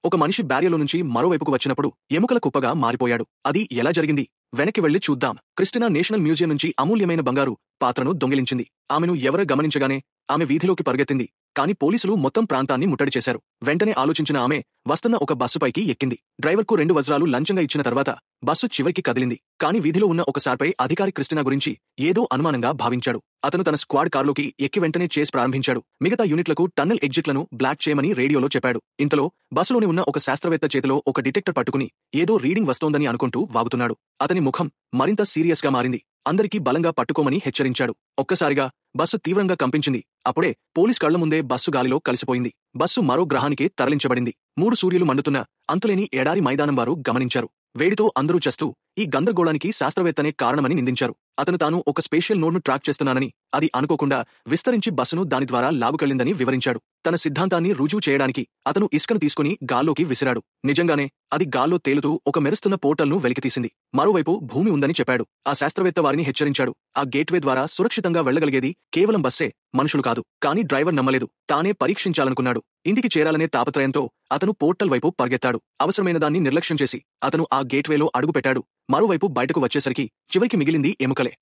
ఒక మనిషి బ్యారియలో నుంచి మరోవైపుకు వచ్చినప్పుడు ఎముకల కుప్పగా మారిపోయాడు. అది ఎలా జరిగింది? వెనక్కి వెళ్లి చూద్దాం. క్రిస్టినా నేషనల్ మ్యూజియం నుంచి అమూల్యమైన బంగారు పాత్రను దొంగిలించింది. ఆమెను ఎవరో గమనించగానే ఆమె వీధిలోకి పరుగెత్తింది. కాని పోలీసులు మొత్తం ప్రాంతాన్ని ముట్టడి చేశారు. వెంటనే ఆలోచించిన ఆమె వస్తున్న ఒక బస్సుపైకి ఎక్కింది. డ్రైవర్కు 2 వజ్రాలు లంచంగా ఇచ్చిన తర్వాత బస్సు చివరికి కదిలింది. కాని వీధిలో ఉన్న ఒక సార్పై అధికారి క్రిస్టినా గురించి ఏదో అనుమానంగా భావించాడు. అతను తన స్క్వాడ్ కారులోకి ఎక్కి వెంటనే చేస్ ప్రారంభించాడు. మిగతా యూనిట్లకు టన్నెల్ ఎగ్జిట్లను బ్లాక్ చేయమని రేడియోలో చెప్పాడు. ఇంతలో బస్సులోని ఉన్న ఒక శాస్త్రవేత్త చేతిలో ఒక డిటెక్టర్ పట్టుకుని ఏదో రీడింగ్ వస్తోందని అనుకుంటూ వాగుతున్నాడు. అతని ముఖం మరింత సీరియస్ గా మారింది. అందరికీ బలంగా పట్టుకోమని హెచ్చరించాడు. ఒక్కసారిగా బస్సు తీవ్రంగా కంపించింది. అప్పుడే పోలీస్ కళ్ల ముందే బస్సు గాలిలో కలిసిపోయింది. బస్సు మరో గ్రహానికి తరలించబడింది. 3 సూర్యులు మండుతున్న అంతులేని ఎడారి మైదానం వారు గమనించారు. వేడితో అందరూ చస్తూ ఈ గందరగోళానికి శాస్త్రవేత్తనే కారణమని నిందించారు. అతను తాను ఒక స్పేషియల్ నోడ్ను ట్రాక్ చేస్తున్నానని, అది అనుకోకుండా విస్తరించి బస్సును దాని ద్వారా లాగుకెళ్లిందని వివరించాడు. తన సిద్ధాంతాన్ని రుజువు చేయడానికి అతను ఇసుకను తీసుకుని గాల్లోకి విసిరాడు. నిజంగానే అది గాల్లో తేలుతూ ఒక మెరుస్తున్న పోర్టల్ను వెలికితీసింది. మరోవైపు భూమి ఉందని చెప్పాడు. ఆ శాస్త్రవేత్త వారిని హెచ్చరించాడు. ఆ గేట్వే ద్వారా సురక్షితంగా వెళ్లగలిగేది కేవలం బస్సే, మనుషులు కాదు. కానీ డ్రైవర్ నమ్మలేదు. తానే పరీక్షించాలనుకున్నాడు. ఇంటికి చేరాలనే తాపత్రయంతో అతను పోర్టల్ వైపు పరిగెత్తాడు. అవసరమైన దాన్ని నిర్లక్ష్యం చేసి అతను ఆ గేట్వేలో అడుగుపెట్టాడు. మరోవైపు బయటకు వచ్చేసరికి చివరికి మిగిలింది ఎముకలే.